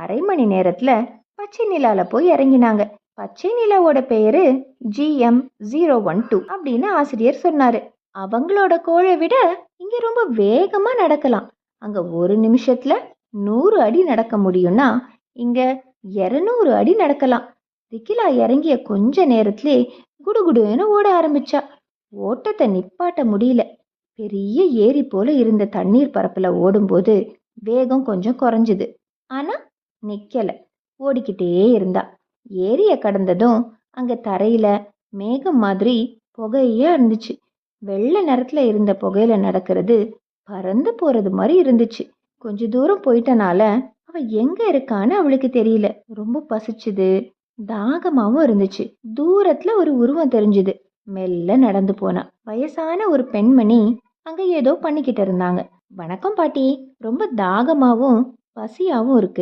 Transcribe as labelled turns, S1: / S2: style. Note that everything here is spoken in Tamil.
S1: அரை மணி நேரத்துல பச்சை நிலால போய் இறங்கினாங்க. பச்சை நிலாவோட பெயரு GM012 அப்படின்னு ஆசிரியர் சொன்னாரு. அவங்களோட கோளை விட இங்க ரொம்ப வேகமா நடக்கலாம். அங்க ஒரு நிமிஷத்துல 100 அடி நடக்க முடியும்னா இங்க 200 அடி நடக்கலாம். திகிலா இறங்கிய கொஞ்ச நேரத்திலே குடுகுடுன்னு ஓட ஆரம்பிச்சா. ஓட்டத்தை நிப்பாட்ட முடியல. பெரிய ஏரி போல இருந்த தண்ணீர் பரப்புல ஓடும்போது வேகம் கொஞ்சம் குறைஞ்சுது. ஆனா நிக்கல, ஓடிக்கிட்டே இருந்தா. ஏரிய கடந்ததும் அங்க தரையில மேகம் மாதிரி புகையா இருந்துச்சு. வெள்ளை நிறத்துல இருந்த புகையில நடக்கிறது பறந்து போறது மாதிரி இருந்துச்சு. கொஞ்ச தூரம் போயிட்டனால அவ எங்க இருக்கான்னு அவளுக்கு தெரியல. ரொம்ப பசிச்சுது, தாகமாவும் இருந்துச்சு. தூரத்துல ஒரு உருவம் தெரிஞ்சுது. மெல்ல நடந்து போனா. வயசான ஒரு பெண்மணி அங்க ஏதோ பண்ணிக்கிட்டு இருந்தாங்க. வணக்கம் பாட்டி, ரொம்ப தாகமாவும் பசியாவும் இருக்கு.